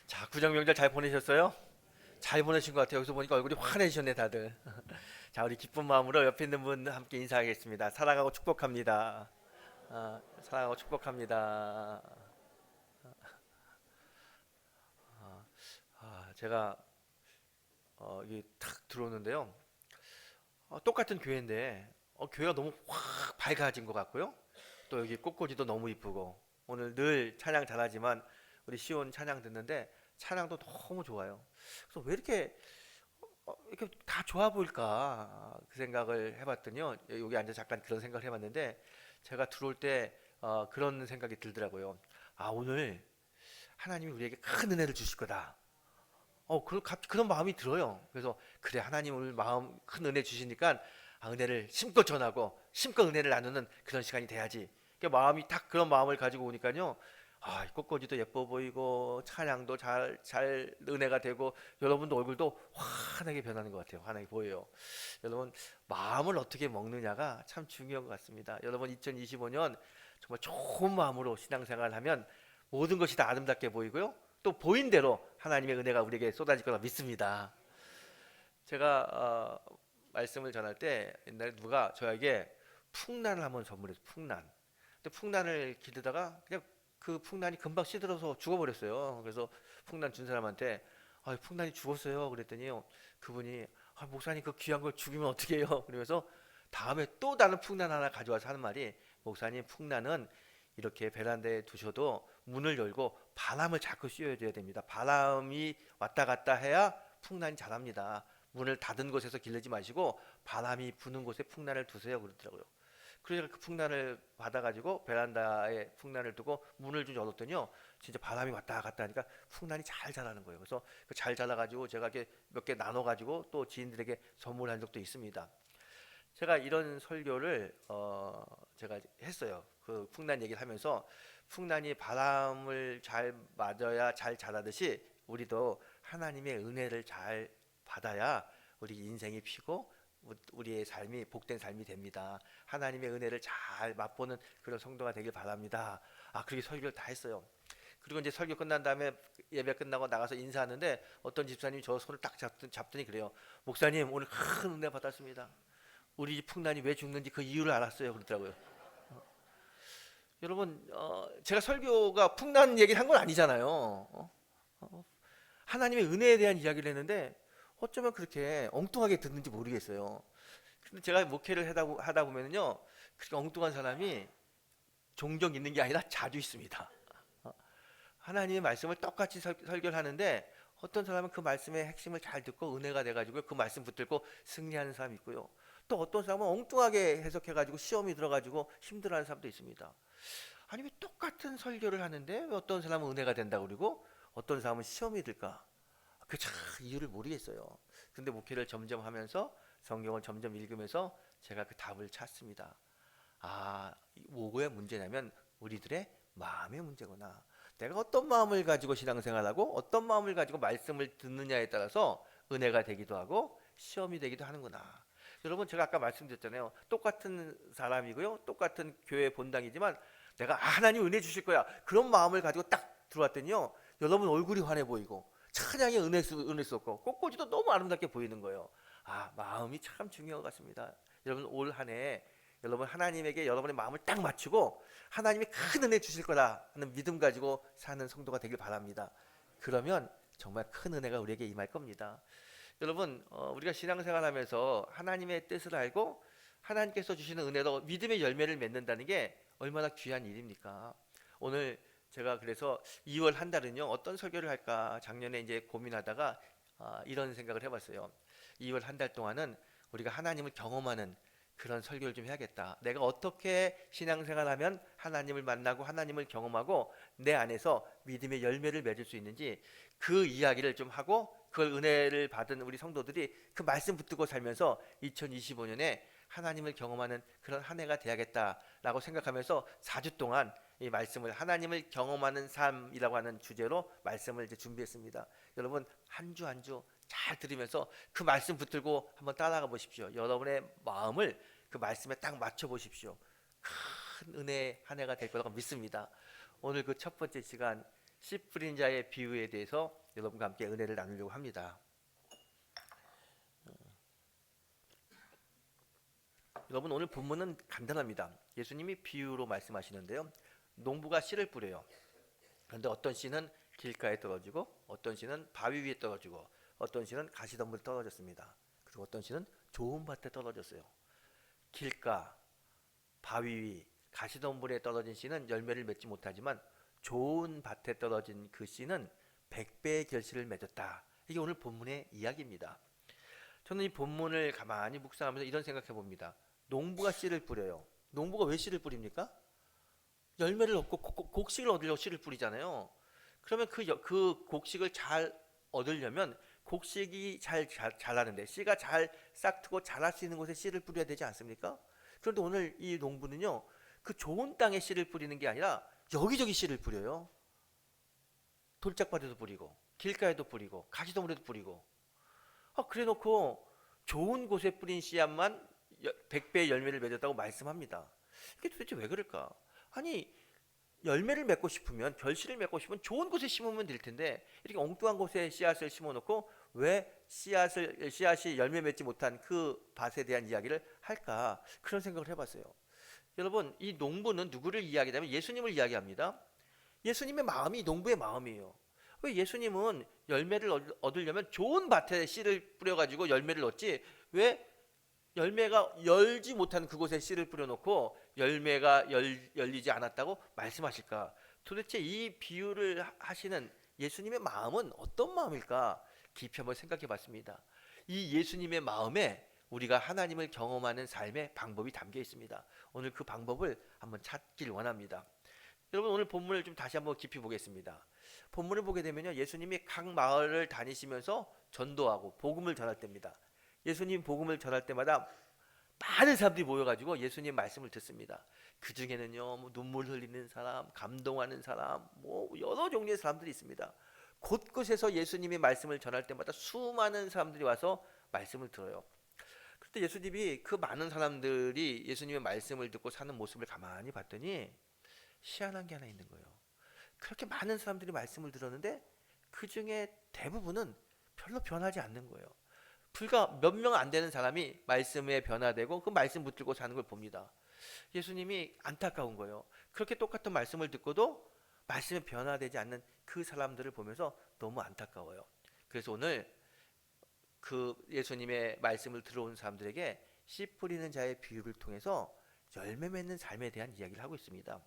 자, 구정 명절 잘 보내셨어요? 잘 보내신 것 같아요. 여기서 보니까 얼굴이 환해지셨네, 다들. 자, 우리 기쁜 마음으로 옆에 있는 분 함께 인사하겠습니다. 사랑하고 축복합니다. 사랑하고 축복합니다. 제가 여기 탁 들어오는데요. 똑같은 교회인데 교회가 너무 확 밝아진 것 같고요. 또 여기 꽃꽂이도 너무 이쁘고 오늘 늘 찬양 잘하지만 우리 시온 찬양 듣는데 찬양도 너무 좋아요. 그래서 왜 이렇게 다 좋아 보일까 그 생각을 해봤더니요. 여기 앉아 잠깐 그런 생각을 해봤는데 제가 들어올 때 그런 생각이 들더라고요. 아, 오늘 하나님이 우리에게 큰 은혜를 주실 거다. 그런 마음이 들어요. 그래서 그래, 하나님 오늘 마음 큰 은혜 주시니까 은혜를 심껏 전하고 심껏 은혜를 나누는 그런 시간이 돼야지. 마음이 딱 그런 마음을 가지고 오니까요. 꽃꽂이도 예뻐 보이고 찬양도 잘 은혜가 되고 여러분도 얼굴도 환하게 변하는 것 같아요. 환하게 보여요. 여러분, 마음을 어떻게 먹느냐가 참 중요한 것 같습니다. 여러분, 2025년 정말 좋은 마음으로 신앙생활을 하면 모든 것이 다 아름답게 보이고요. 또 보인 대로 하나님의 은혜가 우리에게 쏟아질 거라 믿습니다. 제가 말씀을 전할 때 옛날에 누가 저에게 풍란을 한번 선물했어요. 풍란. 근데 풍란을 기르다가 그냥 그 풍란이 금방 시들어서 죽어버렸어요. 그래서 풍란 준 사람한테 풍란이 죽었어요. 그랬더니요. 그분이 목사님 그 귀한 걸 죽이면 어떻게 해요? 그러면서 다음에 또 다른 풍란 하나 가져와서 하는 말이 목사님 풍란은 이렇게 베란다에 두셔도 문을 열고 바람을 자꾸 쐬어줘야 됩니다. 바람이 왔다 갔다 해야 풍란이 자랍니다. 문을 닫은 곳에서 기르지 마시고 바람이 부는 곳에 풍란을 두세요. 그러더라고요. 그래서 그 풍란을 받아가지고 베란다에 풍란을 두고 문을 좀 열었더니요. 진짜 바람이 왔다 갔다 하니까 풍란이 잘 자라는 거예요. 그래서 그 잘 자라가지고 제가 이렇게 몇 개 나눠가지고 또 지인들에게 선물한 적도 있습니다. 제가 이런 설교를 제가 했어요. 그 풍란 얘기를 하면서 풍란이 바람을 잘 맞아야 잘 자라듯이 우리도 하나님의 은혜를 잘 받아야 우리 인생이 피고 우리의 삶이 복된 삶이 됩니다. 하나님의 은혜를 잘 맛보는 그런 성도가 되길 바랍니다. 그렇게 설교를 다 했어요. 그리고 이제 설교 끝난 다음에 예배 끝나고 나가서 인사하는데 어떤 집사님이 저 손을 딱 잡더니 그래요. 목사님 오늘 큰 은혜 받았습니다. 우리 집 풍란이 왜 죽는지 그 이유를 알았어요. 그러더라고요. 여러분, 제가 설교가 풍란 얘기를 한 건 아니잖아요. 하나님의 은혜에 대한 이야기를 했는데 어쩌면 그렇게 엉뚱하게 듣는지 모르겠어요. 근데 제가 목회를 하다 보면요, 그렇게 엉뚱한 사람이 종종 있는 게 아니라 자주 있습니다. 하나님의 말씀을 똑같이 설교를 하는데 어떤 사람은 그 말씀의 핵심을 잘 듣고 은혜가 돼가지고 그 말씀 붙들고 승리하는 사람이 있고요. 또 어떤 사람은 엉뚱하게 해석해가지고 시험이 들어가지고 힘들어하는 사람도 있습니다. 아니 왜 똑같은 설교를 하는데 왜 어떤 사람은 은혜가 된다고 그러고 어떤 사람은 시험이 들까? 그 참 이유를 모르겠어요. 근데 목회를 점점 하면서 성경을 점점 읽으면서 제가 그 답을 찾습니다. 뭐의 문제냐면 우리들의 마음의 문제구나. 내가 어떤 마음을 가지고 신앙생활하고 어떤 마음을 가지고 말씀을 듣느냐에 따라서 은혜가 되기도 하고 시험이 되기도 하는구나. 여러분, 제가 아까 말씀드렸잖아요. 똑같은 사람이고요. 똑같은 교회 본당이지만 내가 하나님 은혜 주실 거야. 그런 마음을 가지고 딱 들어왔더니요. 여러분 얼굴이 환해 보이고 찬양의 은혜스럽고 꽃꽂이도 너무 아름답게 보이는 거예요. 마음이 참 중요한 것 같습니다. 여러분 올 한 해 여러분 하나님에게 여러분의 마음을 딱 맞추고 하나님이 큰 은혜 주실 거다 하는 믿음 가지고 사는 성도가 되길 바랍니다. 그러면 정말 큰 은혜가 우리에게 임할 겁니다. 여러분, 우리가 신앙생활하면서 하나님의 뜻을 알고 하나님께서 주시는 은혜로 믿음의 열매를 맺는다는 게 얼마나 귀한 일입니까? 오늘 제가 그래서 2월 한 달은요 어떤 설교를 할까 작년에 이제 고민하다가 이런 생각을 해봤어요. 2월 한 달 동안은 우리가 하나님을 경험하는 그런 설교를 좀 해야겠다. 내가 어떻게 신앙생활하면 하나님을 만나고 하나님을 경험하고 내 안에서 믿음의 열매를 맺을 수 있는지 그 이야기를 좀 하고 그걸 은혜를 받은 우리 성도들이 그 말씀 붙들고 살면서 2025년에 하나님을 경험하는 그런 한 해가 돼야겠다라고 생각하면서 4주 동안 이 말씀을 하나님을 경험하는 삶이라고 하는 주제로 말씀을 이제 준비했습니다. 여러분 한 주 한 주 잘 들으면서 그 말씀 붙들고 한번 따라가 보십시오. 여러분의 마음을 그 말씀에 딱 맞춰 보십시오. 큰 은혜 한 해가 될 거라고 믿습니다. 오늘 그 첫 번째 시간 씨 뿌린 자의 비유에 대해서 여러분과 함께 은혜를 나누려고 합니다. 여러분, 오늘 본문은 간단합니다. 예수님이 비유로 말씀하시는데요. 농부가 씨를 뿌려요. 그런데 어떤 씨는 길가에 떨어지고, 어떤 씨는 바위 위에 떨어지고, 어떤 씨는 가시덤불에 떨어졌습니다. 그리고 어떤 씨는 좋은 밭에 떨어졌어요. 길가, 바위 위, 가시덤불에 떨어진 씨는 열매를 맺지 못하지만 좋은 밭에 떨어진 그 씨는 100배의 결실을 맺었다. 이게 오늘 본문의 이야기입니다. 저는 이 본문을 가만히 묵상하면서 이런 생각해 봅니다. 농부가 씨를 뿌려요. 농부가 왜 씨를 뿌립니까? 열매를 얻고 곡식을 얻으려고 씨를 뿌리잖아요. 그러면 그 곡식을 잘 얻으려면 곡식이 잘 자라는데, 씨가 잘 싹트고 자랄 수 있는 곳에 씨를 뿌려야 되지 않습니까? 그런데 오늘 이 농부는요, 그 좋은 땅에 씨를 뿌리는 게 아니라 여기저기 씨를 뿌려요. 돌짝밭에도 뿌리고, 길가에도 뿌리고, 가시덤불에도 뿌리고. 그래 놓고 좋은 곳에 뿌린 씨앗만 100배의 열매를 맺었다고 말씀합니다. 이게 도대체 왜 그럴까? 아니, 열매를 맺고 싶으면, 결실을 맺고 싶으면 좋은 곳에 심으면 될 텐데, 이렇게 엉뚱한 곳에 씨앗을 심어 놓고 왜 씨앗이 열매 맺지 못한 그 밭에 대한 이야기를 할까? 그런 생각을 해봤어요. 여러분, 이 농부는 누구를 이야기하냐면 예수님을 이야기합니다. 예수님의 마음이 농부의 마음이에요. 왜 예수님은 열매를 얻으려면 좋은 밭에 씨를 뿌려가지고 열매를 얻지, 왜 열매가 열지 못한 그곳에 씨를 뿌려놓고 열매가 열리지 않았다고 말씀하실까? 도대체 이 비유를 하시는 예수님의 마음은 어떤 마음일까? 깊이 한번 생각해 봤습니다. 이 예수님의 마음에 우리가 하나님을 경험하는 삶의 방법이 담겨 있습니다. 오늘 그 방법을 한번 찾길 원합니다. 여러분, 오늘 본문을 좀 다시 한번 깊이 보겠습니다. 본문을 보게 되면요, 예수님이 각 마을을 다니시면서 전도하고 복음을 전할 때입니다. 예수님 복음을 전할 때마다 많은 사람들이 모여가지고 예수님 말씀을 듣습니다. 그 중에는요, 뭐 눈물 흘리는 사람, 감동하는 사람, 뭐 여러 종류의 사람들이 있습니다. 곳곳에서 예수님이 말씀을 전할 때마다 수많은 사람들이 와서 말씀을 들어요. 그때 예수님이 그 많은 사람들이 예수님의 말씀을 듣고 사는 모습을 가만히 봤더니 희한한 게 하나 있는 거예요. 그렇게 많은 사람들이 말씀을 들었는데 그 중에 대부분은 별로 변하지 않는 거예요. 불과 몇 명 안 되는 사람이 말씀에 변화되고 그 말씀 붙들고 사는 걸 봅니다. 예수님이 안타까운 거예요. 그렇게 똑같은 말씀을 듣고도 말씀에 변화되지 않는 그 사람들을 보면서 너무 안타까워요. 그래서 오늘 그 예수님의 말씀을 들어온 사람들에게 씨 뿌리는 자의 비유를 통해서 열매 맺는 삶에 대한 이야기를 하고 있습니다.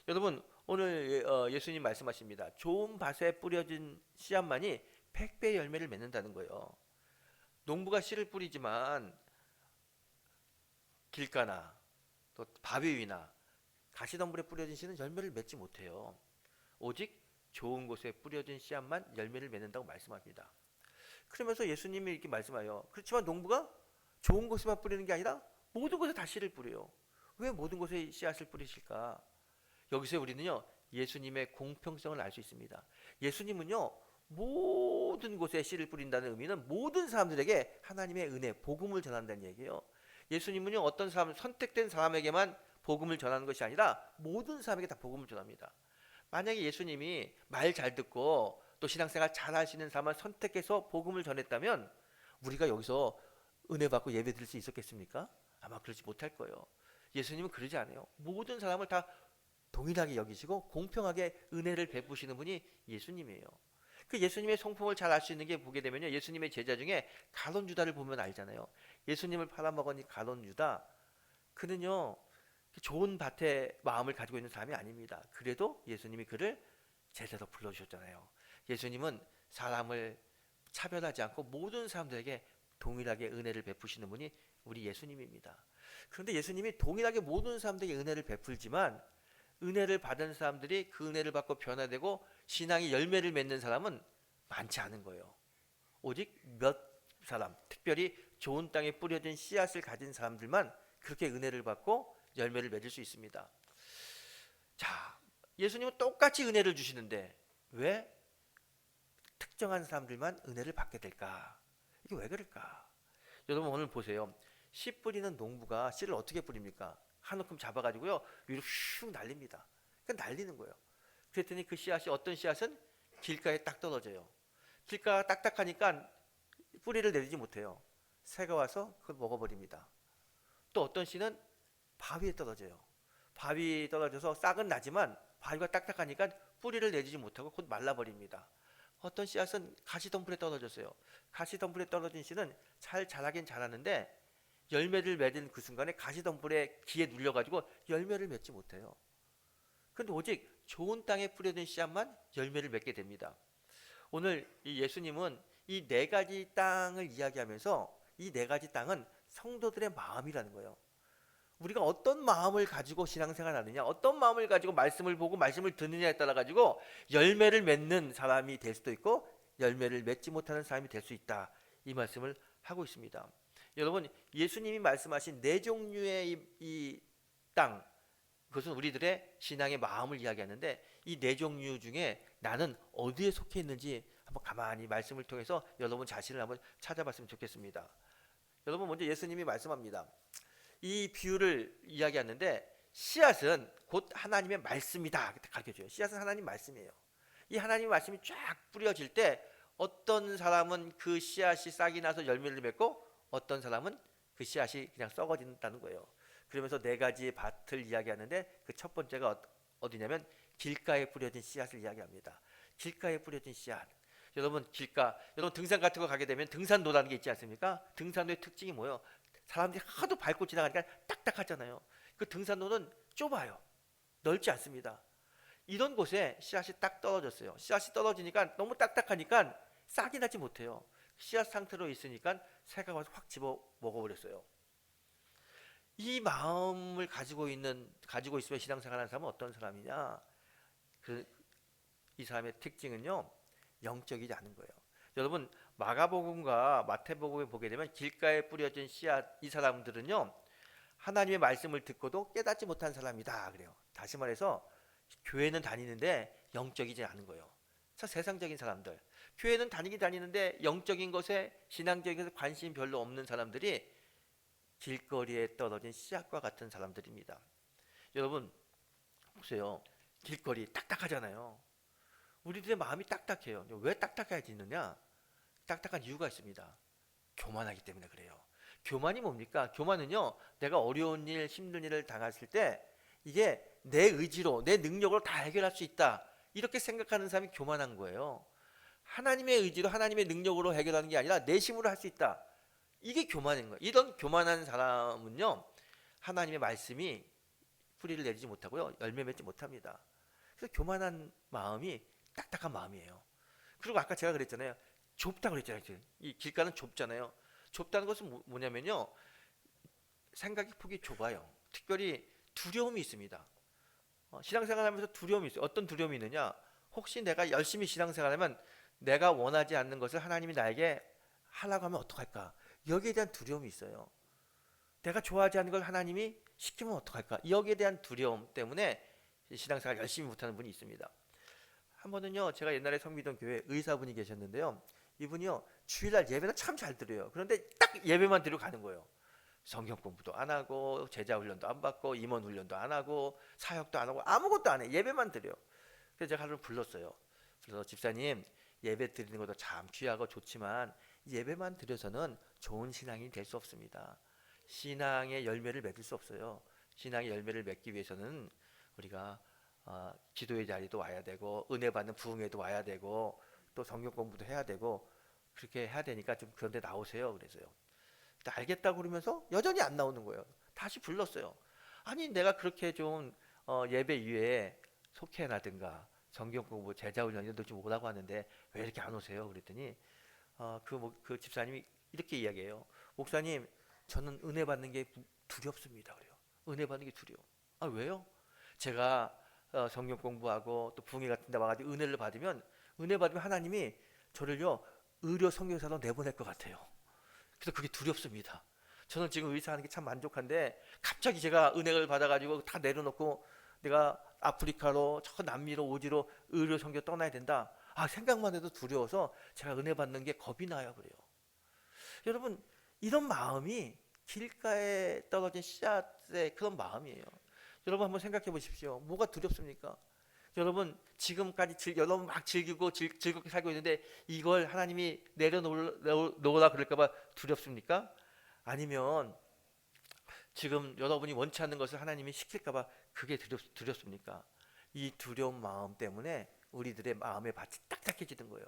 여러분, 오늘 예수님 말씀하십니다. 좋은 밭에 뿌려진 씨앗만이 100배의 열매를 맺는다는 거예요. 농부가 씨를 뿌리지만 길가나 또 바위 위나 가시덤불에 뿌려진 씨는 열매를 맺지 못해요. 오직 좋은 곳에 뿌려진 씨앗만 열매를 맺는다고 말씀합니다. 그러면서 예수님이 이렇게 말씀하여, 그렇지만 농부가 좋은 곳에만 뿌리는 게 아니라 모든 곳에 다 씨를 뿌려요. 왜 모든 곳에 씨앗을 뿌리실까? 여기서 우리는요, 예수님의 공평성을 알 수 있습니다. 예수님은요, 모든 곳에 씨를 뿌린다는 의미는 모든 사람들에게 하나님의 은혜, 복음을 전한다는 얘기예요. 예수님은요, 어떤 사람, 선택된 사람에게만 복음을 전하는 것이 아니라 모든 사람에게 다 복음을 전합니다. 만약에 예수님이 말 잘 듣고 또 신앙생활 잘 하시는 사람을 선택해서 복음을 전했다면 우리가 여기서 은혜 받고 예배 드릴 수 있었겠습니까? 아마 그러지 못할 거예요. 예수님은 그러지 않아요. 모든 사람을 다 동일하게 여기시고 공평하게 은혜를 베푸시는 분이 예수님이에요. 그 예수님의 성품을 잘 알 수 있는 게 보게 되면요, 예수님의 제자 중에 가룟 유다를 보면 알잖아요. 예수님을 팔아먹은 이 가룟 유다, 그는요 좋은 밭에 마음을 가지고 있는 사람이 아닙니다. 그래도 예수님이 그를 제자로 불러주셨잖아요. 예수님은 사람을 차별하지 않고 모든 사람들에게 동일하게 은혜를 베푸시는 분이 우리 예수님입니다. 그런데 예수님이 동일하게 모든 사람들에게 은혜를 베풀지만 은혜를 받은 사람들이 그 은혜를 받고 변화되고 신앙이 열매를 맺는 사람은 많지 않은 거예요. 오직 몇 사람, 특별히 좋은 땅에 뿌려진 씨앗을 가진 사람들만 그렇게 은혜를 받고 열매를 맺을 수 있습니다. 자, 예수님은 똑같이 은혜를 주시는데 왜 특정한 사람들만 은혜를 받게 될까? 이게 왜 그럴까? 여러분, 오늘 보세요. 씨 뿌리는 농부가 씨를 어떻게 뿌립니까? 한 움큼 잡아가지고요 위로 슉 날립니다. 그러니까 날리는 거예요. 그랬더니 그 씨앗이 어떤 씨앗은 길가에 딱 떨어져요. 길가가 딱딱하니까 뿌리를 내리지 못해요. 새가 와서 그걸 먹어버립니다. 또 어떤 씨는 바위에 떨어져요. 바위에 떨어져서 싹은 나지만 바위가 딱딱하니까 뿌리를 내리지 못하고 곧 말라버립니다. 어떤 씨앗은 가시덤불에 떨어졌어요. 가시덤불에 떨어진 씨는 잘 자라긴 자라는데 열매를 맺은 그 순간에 가시덤불에 기에 눌려가지고 열매를 맺지 못해요. 근데 오직 좋은 땅에 뿌려진 씨앗만 열매를 맺게 됩니다. 오늘 이 예수님은 이 네 가지 땅을 이야기하면서 이 네 가지 땅은 성도들의 마음이라는 거예요. 우리가 어떤 마음을 가지고 신앙생활 하느냐, 어떤 마음을 가지고 말씀을 보고 말씀을 듣느냐에 따라 가지고 열매를 맺는 사람이 될 수도 있고 열매를 맺지 못하는 사람이 될 수 있다. 이 말씀을 하고 있습니다. 여러분, 예수님이 말씀하신 네 종류의 이 땅, 그것은 우리들의 신앙의 마음을 이야기하는데 이 네 종류 중에 나는 어디에 속해 있는지 한번 가만히 말씀을 통해서 여러분 자신을 한번 찾아봤으면 좋겠습니다. 여러분, 먼저 예수님이 말씀합니다. 이 비유를 이야기하는데 씨앗은 곧 하나님의 말씀이다 가르쳐줘요. 씨앗은 하나님 말씀이에요. 이 하나님 말씀이 쫙 뿌려질 때 어떤 사람은 그 씨앗이 싹이 나서 열매를 맺고 어떤 사람은 그 씨앗이 그냥 썩어진다는 거예요. 그러면서 네 가지의 밭을 이야기하는데 그 첫 번째가 어디냐면 길가에 뿌려진 씨앗을 이야기합니다. 길가에 뿌려진 씨앗. 여러분, 길가, 여러분 등산 같은 거 가게 되면 등산로라는 게 있지 않습니까? 등산로의 특징이 뭐예요? 사람들이 하도 밟고 지나가니까 딱딱하잖아요. 그 등산로는 좁아요. 넓지 않습니다. 이런 곳에 씨앗이 딱 떨어졌어요. 씨앗이 떨어지니까 너무 딱딱하니까 싹이 나지 못해요. 씨앗 상태로 있으니까 새가 와서 확 집어 먹어버렸어요. 이 마음을 가지고 있으면 신앙생활하는 사람은 어떤 사람이냐? 이 사람의 특징은요, 영적이지 않은 거예요. 여러분, 마가복음과 마태복음에 보게 되면 길가에 뿌려진 씨앗, 이 사람들은요 하나님의 말씀을 듣고도 깨닫지 못한 사람이다 그래요. 다시 말해서 교회는 다니는데 영적이지 않은 거예요. 자, 세상적인 사람들, 교회는 다니는데 영적인 것에, 신앙적인 것에 관심이 별로 없는 사람들이 길거리에 떨어진 씨앗과 같은 사람들입니다. 여러분 보세요. 길거리 딱딱하잖아요. 우리들의 마음이 딱딱해요. 왜 딱딱해지느냐? 딱딱한 이유가 있습니다. 교만하기 때문에 그래요. 교만이 뭡니까? 교만은요, 내가 어려운 일, 힘든 일을 당했을 때 이게 내 의지로, 내 능력으로 다 해결할 수 있다, 이렇게 생각하는 사람이 교만한 거예요. 하나님의 의지로, 하나님의 능력으로 해결하는 게 아니라 내 힘으로 할 수 있다, 이게 교만인 거예요. 이런 교만한 사람은요, 하나님의 말씀이 뿌리를 내리지 못하고요, 열매 맺지 못합니다. 그래서 교만한 마음이 딱딱한 마음이에요. 그리고 아까 제가 그랬잖아요. 좁다고 그랬잖아요. 이 길가는 좁잖아요. 좁다는 것은 뭐냐면요, 생각의 폭이 좁아요. 특별히 두려움이 있습니다. 신앙생활하면서 두려움이 있어요. 어떤 두려움이 있느냐? 혹시 내가 열심히 신앙생활하면 내가 원하지 않는 것을 하나님이 나에게 하라고 하면 어떡할까? 여기에 대한 두려움이 있어요. 내가 좋아하지 않는 걸 하나님이 시키면 어떡할까? 여기에 대한 두려움 때문에 신앙생활 열심히 못하는 분이 있습니다. 한 번은요, 제가 옛날에 섬기던 교회 의사분이 계셨는데요, 이분이요 주일날 예배는 참 잘 드려요. 그런데 딱 예배만 드리고 가는 거예요. 성경 공부도 안 하고 제자 훈련도 안 받고 임원 훈련도 안 하고 사역도 안 하고 아무것도 안 해. 예배만 드려. 그래서 제가 하루를 불렀어요. 그래서 집사님, 예배 드리는 것도 참 귀하고 좋지만 예배만 드려서는 좋은 신앙이 될 수 없습니다. 신앙의 열매를 맺을 수 없어요. 신앙의 열매를 맺기 위해서는 우리가 기도의 자리도 와야 되고 은혜 받는 부흥회도 와야 되고 또 성경 공부도 해야 되고 그렇게 해야 되니까 좀 그런 데 나오세요. 그래서요. 알겠다고 그러면서 여전히 안 나오는 거예요. 다시 불렀어요. 아니, 내가 그렇게 좀 예배 이외에 속회라든가 성경 공부, 제자 훈련 이런 좀 오라고 하는데 왜 이렇게 안 오세요? 그랬더니 그 집사님이 이렇게 이야기해요. 목사님, 저는 은혜 받는 게 두렵습니다. 그래요. 은혜 받는 게 두려워. 아, 왜요? 제가 성경 공부하고 또 부흥회 같은 데 와가지고 은혜 받으면 하나님이 저를요 의료 선교사로 내보낼 것 같아요. 그래서 그게 두렵습니다. 저는 지금 의사하는 게 참 만족한데 갑자기 제가 은혜를 받아가지고 다 내려놓고 내가 아프리카로 저 남미로 오지로 의료 선교 떠나야 된다, 생각만 해도 두려워서 제가 은혜 받는 게 겁이 나요. 그래요. 여러분, 이런 마음이 길가에 떨어진 씨앗의 그런 마음이에요. 여러분 한번 생각해 보십시오. 뭐가 두렵습니까? 여러분 지금까지 여러분 막 즐기고 즐겁게 살고 있는데 이걸 하나님이 내려놓으라 그럴까봐 두렵습니까? 아니면 지금 여러분이 원치 않는 것을 하나님이 시킬까봐 그게 두렵습니까? 이 두려운 마음 때문에 우리들의 마음의 밭이 딱딱해지는 거예요.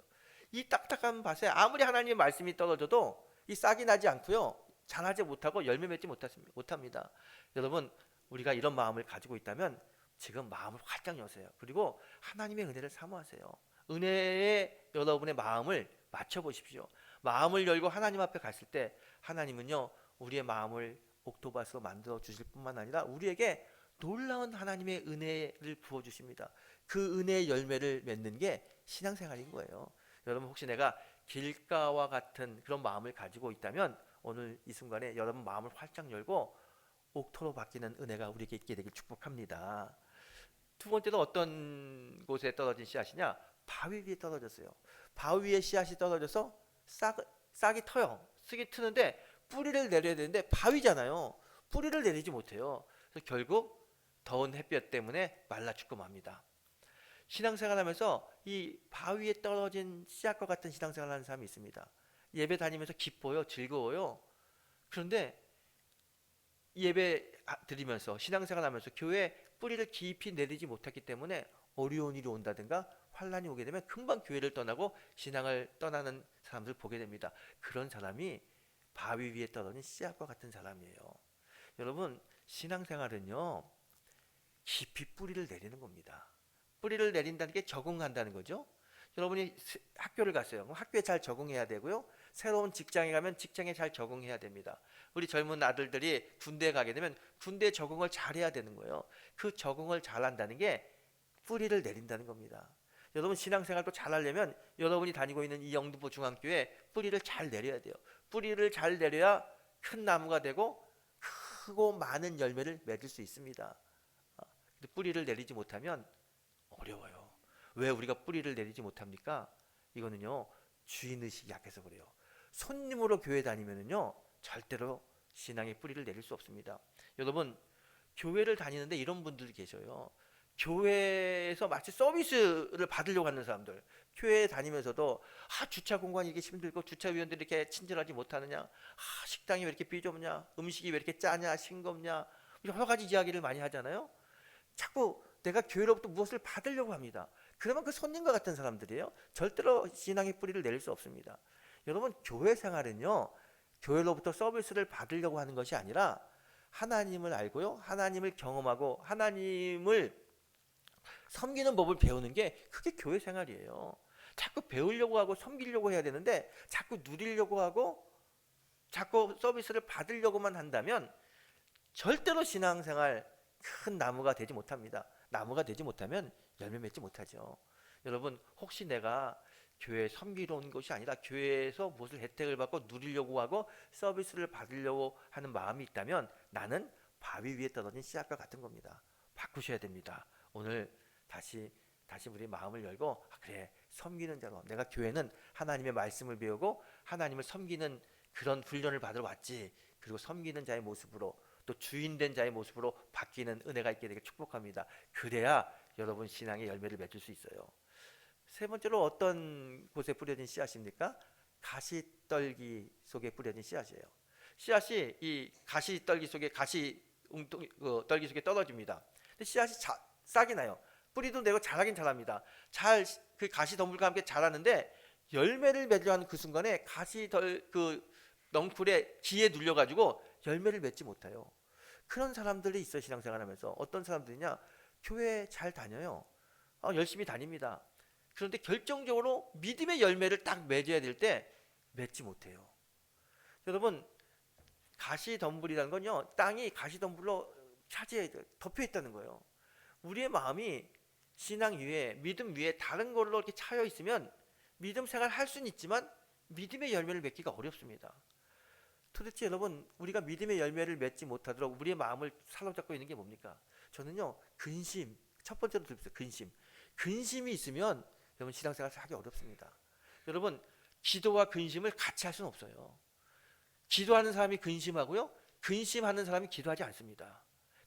이 딱딱한 밭에 아무리 하나님의 말씀이 떨어져도 이 싹이 나지 않고요. 자라지 못하고 열매 맺지 못합니다. 여러분 우리가 이런 마음을 가지고 있다면 지금 마음을 활짝 여세요. 그리고 하나님의 은혜를 사모하세요. 은혜에 여러분의 마음을 맞춰보십시오. 마음을 열고 하나님 앞에 갔을 때 하나님은요 우리의 마음을 옥토밭으로 만들어 주실 뿐만 아니라 우리에게 놀라운 하나님의 은혜를 부어주십니다. 그 은혜의 열매를 맺는 게 신앙생활인 거예요. 여러분 혹시 내가 길가와 같은 그런 마음을 가지고 있다면 오늘 이 순간에 여러분 마음을 활짝 열고 옥토로 바뀌는 은혜가 우리에게 있게 되길 축복합니다. 두 번째로 어떤 곳에 떨어진 씨앗이냐? 바위 위에 떨어졌어요. 바위 위에 씨앗이 떨어져서 싹이 터요. 싹이 트는데 뿌리를 내려야 되는데 바위잖아요. 뿌리를 내리지 못해요. 그래서 결국 더운 햇볕 때문에 말라 죽고 맙니다. 신앙생활하면서 이 바위에 떨어진 씨앗과 같은 신앙생활하는 사람이 있습니다. 예배 다니면서 기뻐요, 즐거워요. 그런데 예배 드리면서 신앙생활하면서 교회에 뿌리를 깊이 내리지 못했기 때문에 어려운 일이 온다든가 환란이 오게 되면 금방 교회를 떠나고 신앙을 떠나는 사람들을 보게 됩니다. 그런 사람이 바위 위에 떨어진 씨앗과 같은 사람이에요. 여러분 신앙생활은요 깊이 뿌리를 내리는 겁니다. 뿌리를 내린다는 게 적응한다는 거죠. 여러분이 학교를 갔어요. 그럼 학교에 잘 적응해야 되고요. 새로운 직장에 가면 직장에 잘 적응해야 됩니다. 우리 젊은 아들들이 군대에 가게 되면 군대 적응을 잘해야 되는 거예요. 그 적응을 잘한다는 게 뿌리를 내린다는 겁니다. 여러분 신앙생활도 잘하려면 여러분이 다니고 있는 이 영등포 중앙교회 뿌리를 잘 내려야 돼요. 뿌리를 잘 내려야 큰 나무가 되고 크고 많은 열매를 맺을 수 있습니다. 뿌리를 내리지 못하면 어려워요. 왜 우리가 뿌리를 내리지 못합니까? 이거는요 주인의식이 약해서 그래요. 손님으로 교회 다니면은요 절대로 신앙의 뿌리를 내릴 수 없습니다. 여러분 교회를 다니는데 이런 분들이 계셔요. 교회에서 마치 서비스를 받으려고 하는 사람들. 교회 다니면서도 주차 공간이 이렇게 힘들고 주차위원들이 이렇게 친절하지 못하느냐, 식당이 왜 이렇게 비좁냐, 음식이 왜 이렇게 짜냐, 싱겁냐, 여러 가지 이야기를 많이 하잖아요. 자꾸 내가 교회로부터 무엇을 받으려고 합니다. 그러면 그 손님과 같은 사람들이에요. 절대로 신앙의 뿌리를 내릴 수 없습니다. 여러분 교회 생활은요 교회로부터 서비스를 받으려고 하는 것이 아니라 하나님을 알고요 하나님을 경험하고 하나님을 섬기는 법을 배우는 게 그게 교회 생활이에요. 자꾸 배우려고 하고 섬기려고 해야 되는데 자꾸 누리려고 하고 자꾸 서비스를 받으려고만 한다면 절대로 신앙생활 큰 나무가 되지 못합니다. 나무가 되지 못하면 열매 맺지 못하죠. 여러분 혹시 내가 교회에 섬기러 온 것이 아니라 교회에서 무엇을 혜택을 받고 누리려고 하고 서비스를 받으려고 하는 마음이 있다면 나는 바위 위에 떨어진 씨앗과 같은 겁니다. 바꾸셔야 됩니다. 오늘 다시 우리 마음을 열고 그래 섬기는 자로 내가 교회는 하나님의 말씀을 배우고 하나님을 섬기는 그런 훈련을 받으러 왔지. 그리고 섬기는 자의 모습으로 또 주인된 자의 모습으로 바뀌는 은혜가 있게 되길 축복합니다. 그래야 여러분 신앙의 열매를 맺을 수 있어요. 세 번째로 어떤 곳에 뿌려진 씨앗입니까? 가시떨기 속에 뿌려진 씨앗이에요. 씨앗이 이 가시떨기 속에 떨기 속에 떨어집니다. 근데 씨앗이 싹이 나요. 뿌리도 내고 자라긴 자랍니다. 그 가시덤불과 함께 자라는데 열매를 맺으려 하는 그 순간에 그 넝쿨에 기에 눌려가지고 열매를 맺지 못해요. 그런 사람들이 있어. 신앙생활하면서 어떤 사람들이냐, 교회 잘 다녀요. 열심히 다닙니다. 그런데 결정적으로 믿음의 열매를 딱 맺어야 될 때 맺지 못해요. 여러분 가시덤불이라는 건요 땅이 가시덤불로 덮여 있다는 거예요. 우리의 마음이 신앙 위에 믿음 위에 다른 걸로 이렇게 차여 있으면 믿음 생활 할 수는 있지만 믿음의 열매를 맺기가 어렵습니다. 도대체 여러분 우리가 믿음의 열매를 맺지 못하도록 우리의 마음을 사로잡고 있는 게 뭡니까? 저는요 근심, 첫 번째로 들으세요. 근심이 있으면 여러분 신앙생활 하기 어렵습니다. 여러분 기도와 근심을 같이 할 수는 없어요. 기도하는 사람이 근심하고요 근심하는 사람이 기도하지 않습니다.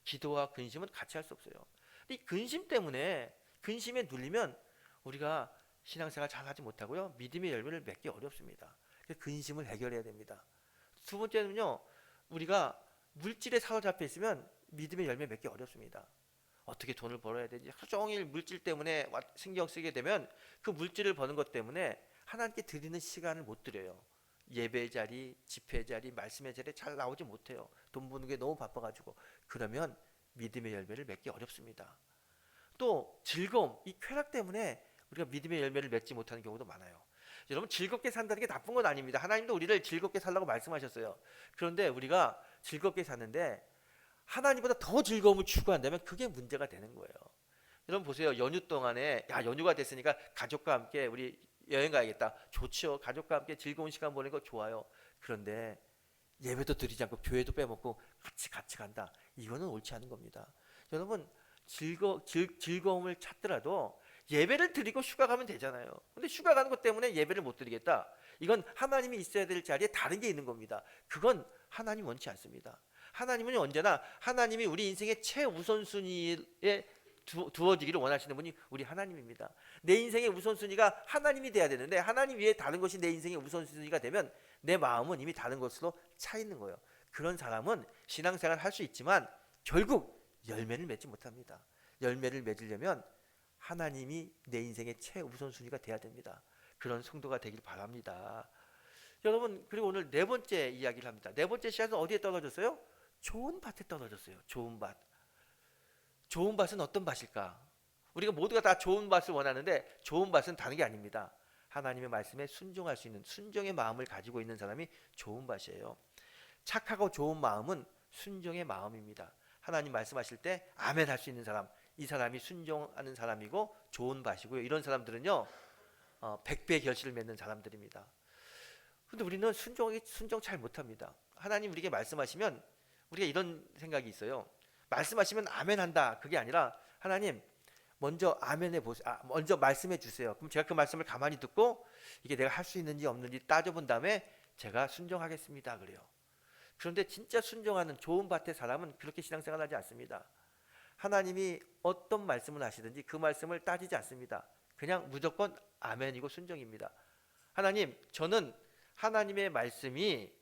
기도와 근심은 같이 할 수 없어요. 이 근심 때문에 근심에 눌리면 우리가 신앙생활 잘 하지 못하고요. 믿음의 열매를 맺기 어렵습니다. 그래서 근심을 해결해야 됩니다. 두 번째는요. 우리가 물질에 사로잡혀 있으면 믿음의 열매 맺기 어렵습니다. 어떻게 돈을 벌어야 되지? 하루 종일 물질 때문에 신경 쓰게 되면 그 물질을 버는 것 때문에 하나님께 드리는 시간을 못 드려요. 예배 자리, 집회 자리, 말씀의 자리에 잘 나오지 못해요. 돈 버는 게 너무 바빠가지고. 그러면 믿음의 열매를 맺기 어렵습니다. 또 즐거움, 이 쾌락 때문에 우리가 믿음의 열매를 맺지 못하는 경우도 많아요. 여러분, 즐겁게 산다는 게 나쁜 건 아닙니다. 하나님도 우리를 즐겁게 살라고 말씀하셨어요. 그런데 우리가 즐겁게 사는데 하나님보다 더 즐거움을 추구한다면 그게 문제가 되는 거예요. 여러분 보세요. 연휴 동안에 연휴가 됐으니까 가족과 함께 우리 여행 가야겠다. 좋죠. 가족과 함께 즐거운 시간 보내는 거 좋아요. 그런데 예배도 드리지 않고 교회도 빼먹고 같이 간다. 이거는 옳지 않은 겁니다. 여러분 즐거움을 찾더라도 예배를 드리고 휴가 가면 되잖아요. 근데 휴가 가는 것 때문에 예배를 못 드리겠다. 이건 하나님이 있어야 될 자리에 다른 게 있는 겁니다. 그건 하나님 원치 않습니다. 하나님은 언제나 하나님이 우리 인생의 최우선순위에 두어지기를 원하시는 분이 우리 하나님입니다. 내 인생의 우선순위가 하나님이 돼야 되는데 하나님 위에 다른 것이 내 인생의 우선순위가 되면 내 마음은 이미 다른 것으로 차 있는 거예요. 그런 사람은 신앙생활 할 수 있지만 결국 열매를 맺지 못합니다. 열매를 맺으려면 하나님이 내 인생의 최우선순위가 돼야 됩니다. 그런 성도가 되길 바랍니다. 여러분, 그리고 오늘 네 번째 이야기를 합니다. 네 번째 씨앗은 어디에 떨어졌어요? 좋은 밭에 떨어졌어요. 좋은 밭. 좋은 밭은 어떤 밭일까? 우리가 모두가 다 좋은 밭을 원하는데 좋은 밭은 다른 게 아닙니다. 하나님의 말씀에 순종할 수 있는 순종의 마음을 가지고 있는 사람이 좋은 밭이에요. 착하고 좋은 마음은 순종의 마음입니다. 하나님 말씀하실 때 아멘 할 수 있는 사람, 이 사람이 순종하는 사람이고 좋은 밭이고요. 이런 사람들은요 100배의 결실을 맺는 사람들입니다. 근데 우리는 순종 잘 못합니다. 하나님 우리에게 말씀하시면 우리가 이런 생각이 있어요. 말씀하시면 아멘 한다. 그게 아니라 하나님 먼저 아멘해 보세요. 먼저 말씀해 주세요. 그럼 제가 그 말씀을 가만히 듣고 이게 내가 할 수 있는지 없는지 따져본 다음에 제가 순종하겠습니다. 그래요. 그런데 진짜 순종하는 좋은 밭의 사람은 그렇게 신앙생활 하지 않습니다. 하나님이 어떤 말씀을 하시든지 그 말씀을 따지지 않습니다. 그냥 무조건 아멘이고 순종입니다. 하나님, 저는 하나님의 말씀이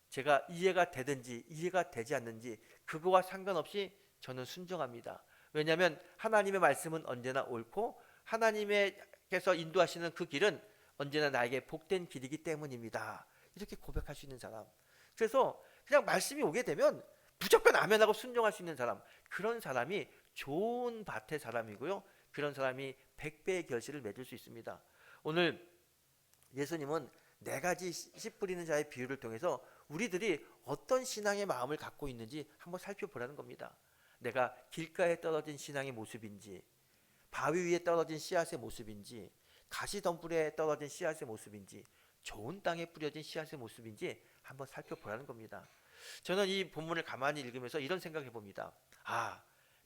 제가 이해가 되든지 이해가 되지 않는지 그거와 상관없이 저는 순종합니다. 왜냐하면 하나님의 말씀은 언제나 옳고 하나님께서 인도하시는 그 길은 언제나 나에게 복된 길이기 때문입니다. 이렇게 고백할 수 있는 사람. 그래서 그냥 말씀이 오게 되면 무조건 아멘하고 순종할 수 있는 사람. 그런 사람이 좋은 밭의 사람이고요. 그런 사람이 100배의 결실을 맺을 수 있습니다. 오늘 예수님은 4가지 씨 뿌리는 자의 비유를 통해서 우리들이 어떤 신앙의 마음을 갖고 있는지 한번 살펴보라는 겁니다. 내가 길가에 떨어진 신앙의 모습인지, 바위 위에 떨어진 씨앗의 모습인지, 가시덤불에 떨어진 씨앗의 모습인지, 좋은 땅에 뿌려진 씨앗의 모습인지 한번 살펴보라는 겁니다. 저는 이 본문을 가만히 읽으면서 이런 생각을 해봅니다.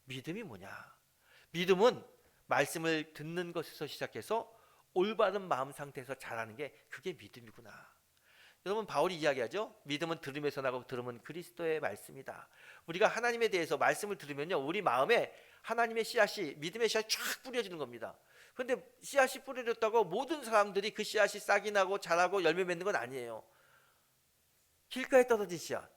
믿음이 뭐냐? 믿음은 말씀을 듣는 것에서 시작해서 올바른 마음 상태에서 자라는 게 그게 믿음이구나. 여러분 바울이 이야기하죠. 믿음은 들음에서 나고 들음은 그리스도의 말씀이다. 우리가 하나님에 대해서 말씀을 들으면요 우리 마음에 하나님의 씨앗이 믿음의 씨앗이 쫙 뿌려지는 겁니다. 그런데 씨앗이 뿌려졌다고 모든 사람들이 그 씨앗이 싹이 나고 자라고 열매 맺는 건 아니에요. 길가에 떨어진 씨앗,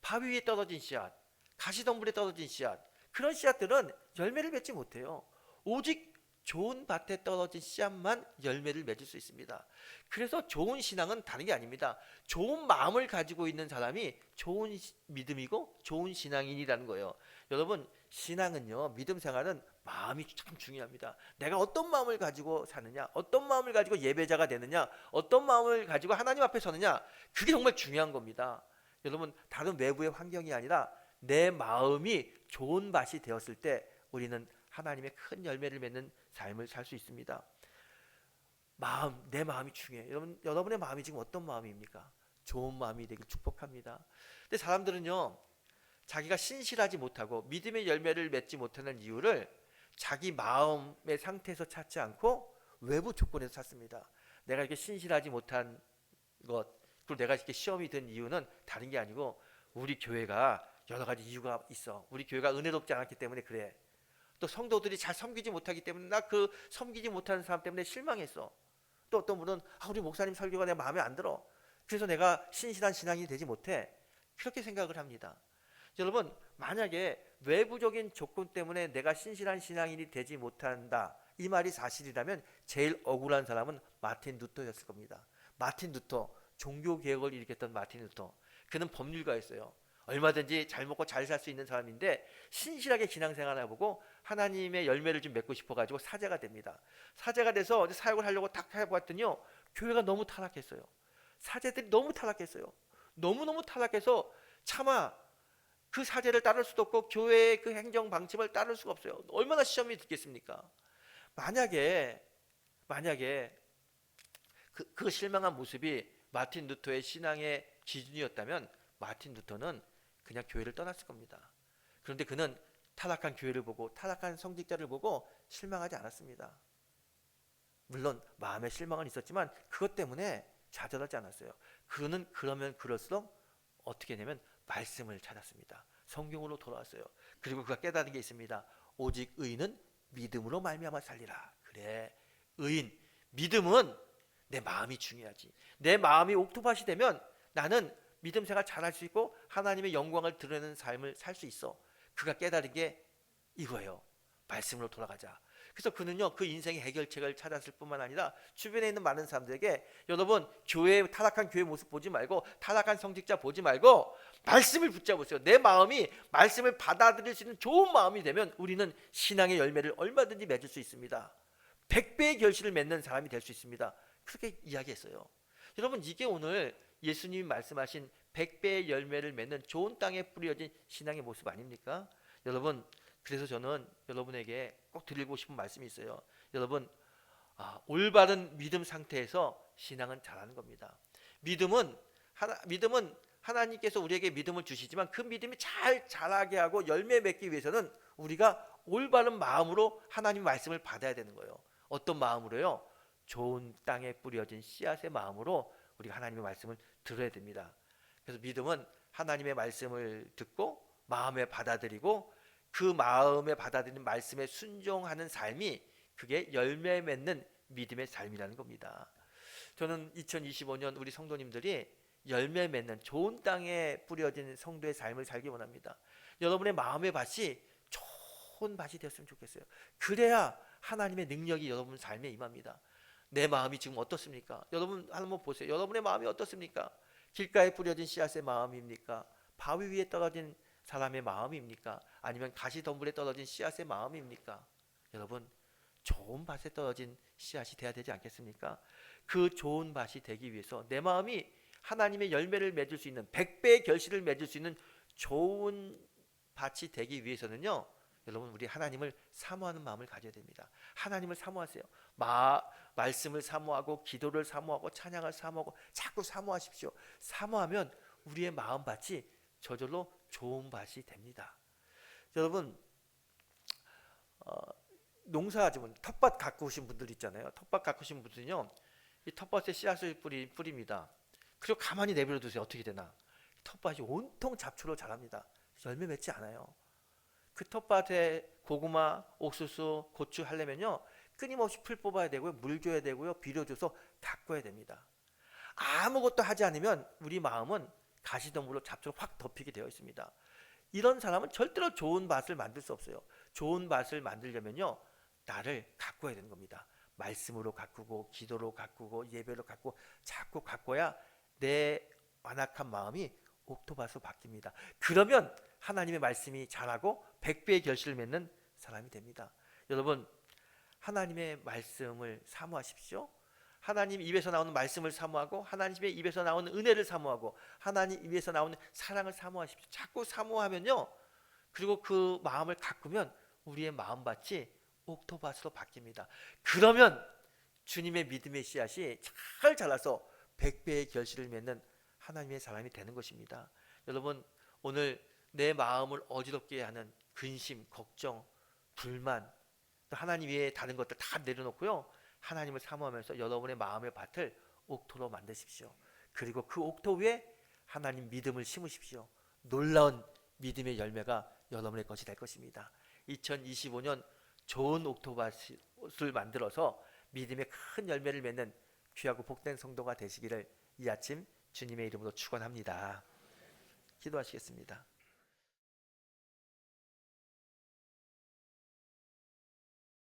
바위 위에 떨어진 씨앗, 가시덤불에 떨어진 씨앗, 그런 씨앗들은 열매를 맺지 못해요. 오직 좋은 밭에 떨어진 씨앗만 열매를 맺을 수 있습니다. 그래서 좋은 신앙은 다른 게 아닙니다. 좋은 마음을 가지고 있는 사람이 좋은 믿음이고 좋은 신앙인이라는 거예요. 여러분 신앙은요 믿음 생활은 마음이 참 중요합니다. 내가 어떤 마음을 가지고 사느냐, 어떤 마음을 가지고 예배자가 되느냐, 어떤 마음을 가지고 하나님 앞에 서느냐, 그게 정말 중요한 겁니다. 여러분 다른 외부의 환경이 아니라 내 마음이 좋은 밭이 되었을 때 우리는 하나님의 큰 열매를 맺는 삶을 살 수 있습니다. 내 마음이 중요해요. 여러분의 마음이 지금 어떤 마음입니까? 좋은 마음이 되길 축복합니다. 근데 사람들은요 자기가 신실하지 못하고 믿음의 열매를 맺지 못하는 이유를 자기 마음의 상태에서 찾지 않고 외부 조건에서 찾습니다. 내가 이렇게 신실하지 못한 것, 그리고 내가 이렇게 시험이 든 이유는 다른 게 아니고 우리 교회가 여러 가지 이유가 있어. 우리 교회가 은혜롭지 않았기 때문에 그래. 또 성도들이 잘 섬기지 못하기 때문에 나 그 섬기지 못하는 사람 때문에 실망했어. 또 어떤 분은 우리 목사님 설교가 내 마음에 안 들어. 그래서 내가 신실한 신앙이 되지 못해. 그렇게 생각을 합니다. 여러분, 만약에 외부적인 조건 때문에 내가 신실한 신앙인이 되지 못한다, 이 말이 사실이라면 제일 억울한 사람은 마틴 루터였을 겁니다. 마틴 루터, 종교개혁을 일으켰던 마틴 루터. 그는 법률가였어요. 얼마든지 잘 먹고 잘 살 수 있는 사람인데 신실하게 신앙생활을 해보고 하나님의 열매를 좀 맺고 싶어가지고 사제가 됩니다. 사제가 돼서 사역을 하려고 딱 해보았더니요, 교회가 너무 타락했어요. 사제들이 너무 타락했어요. 너무너무 타락해서 차마 그 사제를 따를 수도 없고 교회의 그 행정 방침을 따를 수가 없어요. 얼마나 시험이 듣겠습니까? 만약에 그 실망한 모습이 마틴 루터의 신앙의 기준이었다면 마틴 루터는 그냥 교회를 떠났을 겁니다. 그런데 그는 타락한 교회를 보고 타락한 성직자를 보고 실망하지 않았습니다. 물론 마음에 실망은 있었지만 그것 때문에 좌절하지 않았어요. 그는 그러면 그럴수록 어떻게 되면 말씀을 찾았습니다. 성경으로 돌아왔어요. 그리고 그가 깨달은 게 있습니다. 오직 의인은 믿음으로 말미암아 살리라. 그래, 의인, 믿음은 내 마음이 중요하지. 내 마음이 옥토밭이 되면 나는 믿음 생활 잘할 수 있고 하나님의 영광을 드러내는 삶을 살 수 있어. 그가 깨달은 게 이거예요. 말씀으로 돌아가자. 그래서 그는요, 그 인생의 해결책을 찾았을 뿐만 아니라 주변에 있는 많은 사람들에게, 여러분, 타락한 교회 모습 보지 말고 타락한 성직자 보지 말고 말씀을 붙잡으세요. 내 마음이 말씀을 받아들일 수 있는 좋은 마음이 되면 우리는 신앙의 열매를 얼마든지 맺을 수 있습니다. 100배의 결실을 맺는 사람이 될 수 있습니다. 그렇게 이야기했어요. 여러분, 이게 오늘 예수님이 말씀하신 100배의 열매를 맺는 좋은 땅에 뿌려진 신앙의 모습 아닙니까? 여러분, 그래서 저는 여러분에게 꼭 드리고 싶은 말씀이 있어요. 여러분, 올바른 믿음 상태에서 신앙은 잘하는 겁니다. 믿음은 하나님께서 우리에게 믿음을 주시지만 그 믿음이 잘 자라게 하고 열매 맺기 위해서는 우리가 올바른 마음으로 하나님의 말씀을 받아야 되는 거예요. 어떤 마음으로요? 좋은 땅에 뿌려진 씨앗의 마음으로 우리가 하나님의 말씀을 들어야 됩니다. 그래서 믿음은 하나님의 말씀을 듣고 마음에 받아들이고 그 마음에 받아들이는 말씀에 순종하는 삶이, 그게 열매 맺는 믿음의 삶이라는 겁니다. 저는 2025년 우리 성도님들이 열매 맺는 좋은 땅에 뿌려진 성도의 삶을 살기 원합니다. 여러분의 마음의 밭이 좋은 밭이 되었으면 좋겠어요. 그래야 하나님의 능력이 여러분 삶에 임합니다. 내 마음이 지금 어떻습니까? 여러분 한번 보세요. 여러분의 마음이 어떻습니까? 길가에 뿌려진 씨앗의 마음입니까? 바위 위에 떨어진 사람의 마음입니까? 아니면 가시덤불에 떨어진 씨앗의 마음입니까? 여러분, 좋은 밭에 떨어진 씨앗이 돼야 되지 않겠습니까? 그 좋은 밭이 되기 위해서 내 마음이 하나님의 열매를 맺을 수 있는 100배의 결실을 맺을 수 있는 좋은 밭이 되기 위해서는요, 여러분, 우리 하나님을 사모하는 마음을 가져야 됩니다. 하나님을 사모하세요. 말씀을 사모하고 기도를 사모하고 찬양을 사모하고 자꾸 사모하십시오. 사모하면 우리의 마음밭이 저절로 좋은 밭이 됩니다. 여러분, 농사지면 텃밭 가꾸신 분들 있잖아요. 텃밭 가꾸신 분들은요, 이 텃밭에 씨앗을 뿌립니다. 그리고 가만히 내버려 두세요. 어떻게 되나? 텃밭이 온통 잡초로 자랍니다. 열매 맺지 않아요. 그 텃밭에 고구마, 옥수수, 고추 하려면요, 끊임없이 풀 뽑아야 되고요, 물 줘야 되고요, 비료 줘서 가꿔야 됩니다. 아무것도 하지 않으면 우리 마음은 가시덤불로 잡초로 확 덮이게 되어 있습니다. 이런 사람은 절대로 좋은 밭을 만들 수 없어요. 좋은 밭을 만들려면요, 나를 가꿔야 되는 겁니다. 말씀으로 가꾸고 기도로 가꾸고 예배로 가꾸고 자꾸 가꿔야 내 완악한 마음이 옥토밭으로 바뀝니다. 그러면 하나님의 말씀이 자라고 100배의 결실을 맺는 사람이 됩니다. 여러분, 하나님의 말씀을 사모하십시오. 하나님 입에서 나오는 말씀을 사모하고 하나님의 입에서 나오는 은혜를 사모하고 하나님 입에서 나오는 사랑을 사모하십시오. 자꾸 사모하면요, 그리고 그 마음을 가꾸면 우리의 마음밭이 옥토밭으로 바뀝니다. 그러면 주님의 믿음의 씨앗이 잘 자라서 100배의 결실을 맺는 하나님의 사람이 되는 것입니다. 여러분, 오늘 내 마음을 어지럽게 하는 근심, 걱정, 불만, 또 하나님 외에 다른 것들 다 내려놓고요, 하나님을 사모하면서 여러분의 마음의 밭을 옥토로 만드십시오. 그리고 그 옥토 위에 하나님 믿음을 심으십시오. 놀라운 믿음의 열매가 여러분의 것이 될 것입니다. 2025년 좋은 옥토밭을 만들어서 믿음의 큰 열매를 맺는 귀하고 복된 성도가 되시기를 이 아침 주님의 이름으로 축원합니다. 기도하시겠습니다.